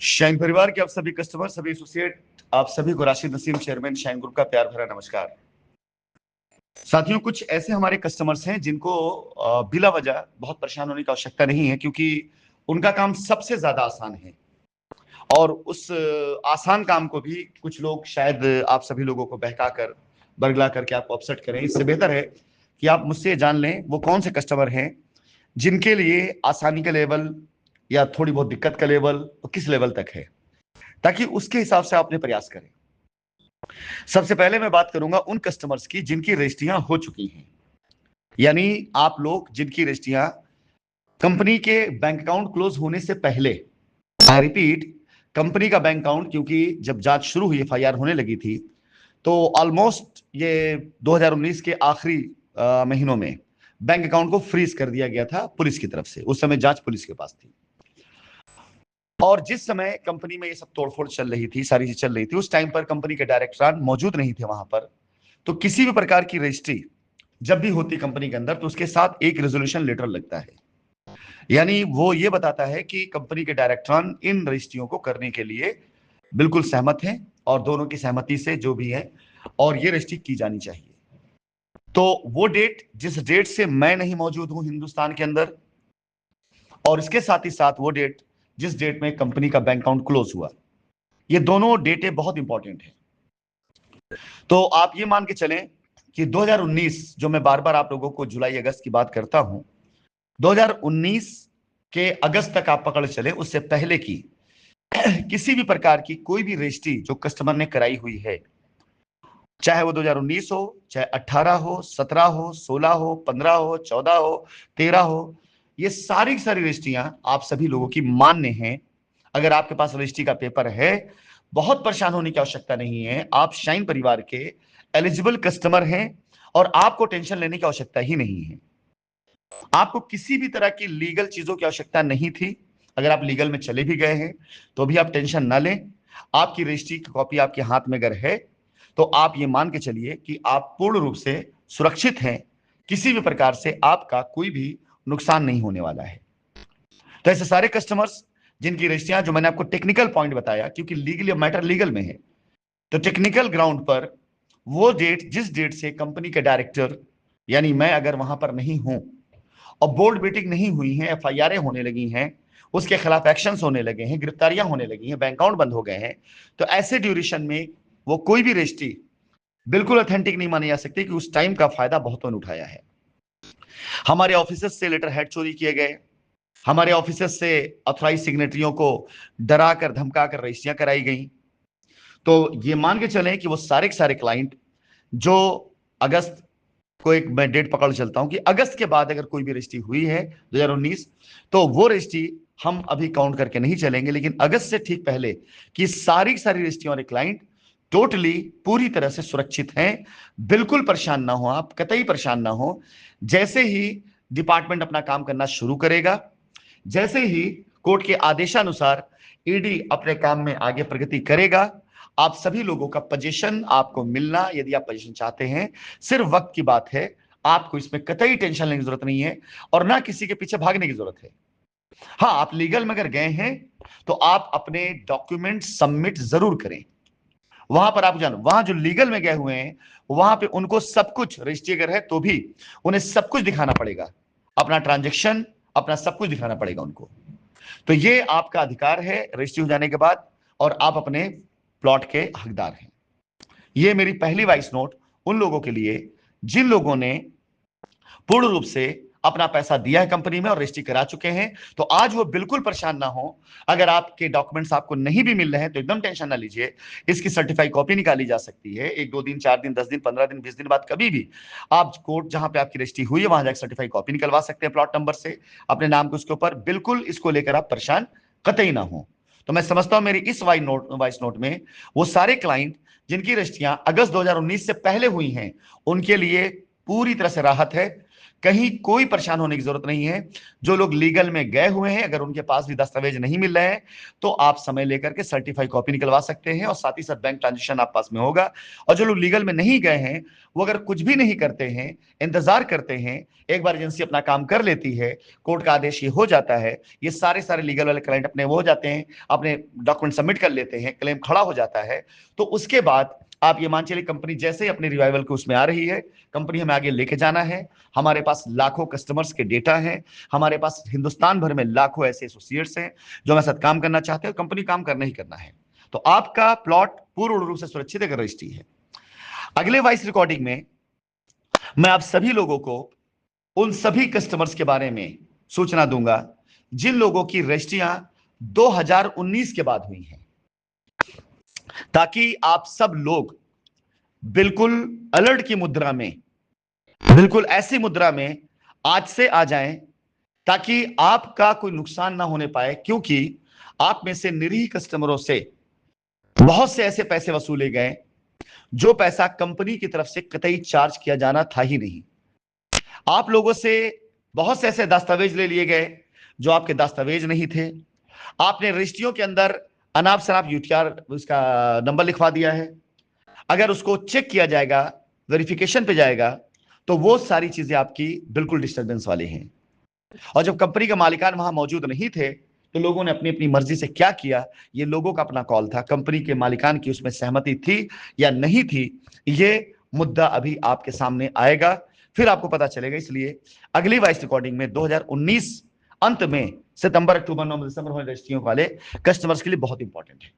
Shine परिवार के आप सभी कस्टमर, सभी एसोसिएट, आप सभी को Rashid Naseem chairman shine group का प्यार भरा नमस्कार। साथियों, कुछ ऐसे हमारे कस्टमर्स हैं जिनको बिला वजह बहुत परेशान होने की आवश्यकता नहीं है, क्योंकि उनका काम सबसे ज्यादा आसान है। और उस आसान काम को भी कुछ लोग शायद आप सभी लोगों को बहका कर, बरगला करके आपको अपसेट करें। इससे बेहतर है कि आप मुझसे जान लें वो कौन से कस्टमर हैं जिनके लिए आसानी का लेवल या थोड़ी बहुत दिक्कत का लेवल किस लेवल तक है, ताकि उसके हिसाब से आप अपने प्रयास करें। सबसे पहले मैं बात करूंगा उन कस्टमर्स की जिनकी रजिस्ट्रियां हो चुकी हैं, यानी आप लोग जिनकी रजिस्ट्रियां कंपनी के बैंक अकाउंट क्लोज होने से पहले, आई रिपीट, कंपनी का बैंक अकाउंट, क्योंकि जब जांच शुरू हुई, एफआईआर होने लगी थी, तो ऑलमोस्ट ये 2019 के आखिरी महीनों में बैंक अकाउंट को फ्रीज कर दिया गया था पुलिस की तरफ से। उस समय जांच पुलिस के पास थी, और जिस समय कंपनी में ये सब तोड़फोड़ चल रही थी, सारी चीज चल रही थी, उस टाइम पर कंपनी के डायरेक्टर मौजूद नहीं थे वहां पर। तो किसी भी प्रकार की रजिस्ट्री जब भी होती कंपनी के अंदर, तो उसके साथ एक रेजोल्यूशन लेटर लगता है, यानी वो ये बताता है कि कंपनी के डायरेक्टर इन रजिस्ट्रियों को करने के लिए बिल्कुल सहमत हैं, और दोनों की सहमति से जो भी है, और ये रजिस्ट्री की जानी चाहिए। तो वो डेट, जिस डेट से मैं नहीं मौजूद हूं हिंदुस्तान के अंदर, और इसके साथ ही साथ वो डेट जिस डेट में कंपनी का बैंक अकाउंट क्लोज हुआ, ये दोनों डेटें बहुत इंपॉर्टेंट हैं। तो आप ये मान के चलें कि 2019, जो मैं बार बार आप लोगों को जुलाई अगस्त की बात करता हूं, 2019 के अगस्त तक आप पकड़ चले, उससे पहले की किसी भी प्रकार की कोई भी रजिस्ट्री जो कस्टमर ने कराई हुई है, चाहे वो 2019 हो, चाहे 18 हो, 17 हो, 16 हो, 15 हो, 14 हो, 13 हो, ये सारी सारी रजिस्ट्रियां आप सभी लोगों की मान्य हैं। अगर आपके पास रजिस्ट्री का पेपर है, बहुत परेशान होने की आवश्यकता नहीं है। आप शाइन परिवार के एलिजिबल कस्टमर हैं, और आपको टेंशन लेने की आवश्यकता ही नहीं है। आपको किसी भी तरह की लीगल चीजों की आवश्यकता नहीं थी। अगर आप लीगल में चले भी गए हैं तो भी आप टेंशन ना लें। आपकी रजिस्ट्री की कॉपी आपके हाथ में अगर है, तो आप ये मान के चलिए कि आप पूर्ण रूप से सुरक्षित हैं। किसी भी प्रकार से आपका कोई भी नुकसान नहीं होने वाला है। तो ऐसे सारे कस्टमर्स जिनकी रजिस्ट्रियां, जो मैंने आपको टेक्निकल पॉइंट बताया, क्योंकि लीगल मैटर लीगल में है, तो टेक्निकल ग्राउंड पर वो डेट, जिस डेट से कंपनी के डायरेक्टर, यानी मैं अगर वहां पर नहीं हूं, और बोर्ड मीटिंग नहीं हुई है, एफआईआर होने लगी हैं, उसके खिलाफ एक्शंस होने लगे हैं, गिरफ्तारियां होने लगी हैं, बैंक अकाउंट बंद हो गए हैं, तो ऐसे ड्यूरेशन में वो कोई भी रजिस्ट्री बिल्कुल ऑथेंटिक नहीं मानी जा सकती कि उस टाइम का फायदा बहुतों ने उठाया है। हमारे ऑफिसर्स से लेटर हेड चोरी किए गए, हमारे ऑफिसर्स से ऑथराइज सिग्नेटरियों को डरा कर धमका कर रजिस्ट्रियां कराई गई। तो ये मान के चलें कि वो सारे के सारे क्लाइंट जो अगस्त को, एक मैं डेट पकड़ चलता हूं कि अगस्त के बाद अगर कोई भी रजिस्ट्री हुई है 2019, तो वो रजिस्ट्री हम अभी काउंट करके नहीं चलेंगे, लेकिन अगस्त से ठीक पहले की सारी सारी रजिस्ट्री और क्लाइंट टोटली पूरी तरह से सुरक्षित हैं। बिल्कुल परेशान ना हो आप, कतई परेशान ना हो। जैसे ही डिपार्टमेंट अपना काम करना शुरू करेगा, जैसे ही कोर्ट के आदेशानुसार ईडी अपने काम में आगे प्रगति करेगा, आप सभी लोगों का पोजीशन आपको मिलना, यदि आप पोजीशन चाहते हैं, सिर्फ वक्त की बात है। आपको इसमें कतई टेंशन लेने की जरूरत नहीं है, और ना किसी के पीछे भागने की जरूरत है। हाँ, आप लीगल में अगर गए हैं तो आप अपने डॉक्यूमेंट सबमिट जरूर करें। वहां पर आप जानो, वहां जो लीगल में गए हुए हैं, वहां पे उनको सब कुछ, रजिस्ट्री अगर है तो भी उन्हें सब कुछ दिखाना पड़ेगा, अपना ट्रांजेक्शन, अपना सब कुछ दिखाना पड़ेगा उनको। तो ये आपका अधिकार है रजिस्ट्री हो जाने के बाद, और आप अपने प्लॉट के हकदार हैं। ये मेरी पहली वॉइस नोट उन लोगों के लिए जिन लोगों ने पूर्ण रूप से अपना पैसा दिया है कंपनी में और रजिस्ट्री करा चुके हैं। तो आज वो बिल्कुल परेशान ना हो। अगर आपके डॉक्यूमेंट्स आपको नहीं भी मिल रहे हैं तो एकदम टेंशन ना लीजिए, इसकी सर्टिफाइड कॉपी निकाली जा सकती है। 1-2 दिन, 4 दिन, 10 दिन, 15 दिन, 20 दिन बाद कभी भी आप कोर्ट जहां पे आपकी रजिस्ट्री हुई है वहां जाकर सर्टिफाइड कॉपी निकलवा सकते हैं, प्लॉट नंबर से अपने नाम के उसके ऊपर। बिल्कुल इसको लेकर आप परेशान कतई ना हो। तो मैं समझता हूं मेरी इस वॉइस नोट में वो सारे क्लाइंट जिनकी रजिस्ट्रियां अगस्त 2019 से पहले हुई हैं, उनके लिए पूरी तरह से राहत है। कहीं कोई परेशान होने की जरूरत नहीं है। जो लोग लीगल में गए हुए हैं, अगर उनके पास भी दस्तावेज नहीं मिल रहे हैं तो आप समय लेकर के सर्टिफाइड कॉपी निकलवा सकते हैं और साथ ही साथ बैंक ट्रांजेक्शन आप पास में होगा। और जो लोग लीगल में नहीं गए हैं वो अगर कुछ भी नहीं करते हैं, इंतजार करते हैं, एक बार एजेंसी अपना काम कर लेती है, कोर्ट का आदेश ये हो जाता है, ये सारे सारे लीगल वाले क्लाइंट अपने वो हो जाते हैं, अपने डॉक्यूमेंट सबमिट कर लेते हैं, क्लेम खड़ा हो जाता है, तो उसके बाद आप ये मान चलिए कंपनी जैसे ही अपने रिवाइवल को उसमें आ रही है, कंपनी हमें आगे लेके जाना है। हमारे पास लाखों कस्टमर्स के डेटा हैं, हमारे पास हिंदुस्तान भर में लाखों ऐसे एसोसिएट्स हैं जो हमारे साथ काम करना चाहते हैं, कंपनी काम करना ही करना है। तो आपका प्लॉट पूर्ण रूप से सुरक्षित अगर रजिस्ट्री है। अगले वॉइस रिकॉर्डिंग में मैं आप सभी लोगों को उन सभी कस्टमर्स के बारे में सूचना दूंगा जिन लोगों की रजिस्ट्रियां 2019 के बाद हुई हैं, ताकि आप सब लोग बिल्कुल अलर्ट की मुद्रा में, बिल्कुल ऐसी मुद्रा में आज से आ जाएं ताकि आपका कोई नुकसान ना होने पाए, क्योंकि आप में से निरीह कस्टमरों से बहुत से ऐसे पैसे वसूले गए जो पैसा कंपनी की तरफ से कतई चार्ज किया जाना था ही नहीं। आप लोगों से बहुत से ऐसे दस्तावेज ले लिए गए जो आपके दस्तावेज नहीं थे। आपने रजिस्ट्रियों के अंदर अनाप शनाप यूटीआर उसका नंबर लिखवा दिया है। अगर उसको चेक किया जाएगा, वेरिफिकेशन पे जाएगा, तो वो सारी चीजें आपकी बिल्कुल डिस्टर्बेंस वाली हैं। और जब कंपनी का मालिकान वहां मौजूद नहीं थे तो लोगों ने अपनी अपनी मर्जी से क्या किया, ये लोगों का अपना कॉल था। कंपनी के मालिकान की उसमें सहमति थी या नहीं थी, ये मुद्दा अभी आपके सामने आएगा, फिर आपको पता चलेगा। इसलिए अगली वॉइस रिकॉर्डिंग में 2019 अंत में सितंबर, अक्टूबर, नवंबर, दिसंबर होने रजिस्ट्रियों वाले कस्टमर्स के लिए बहुत इंपॉर्टेंट है।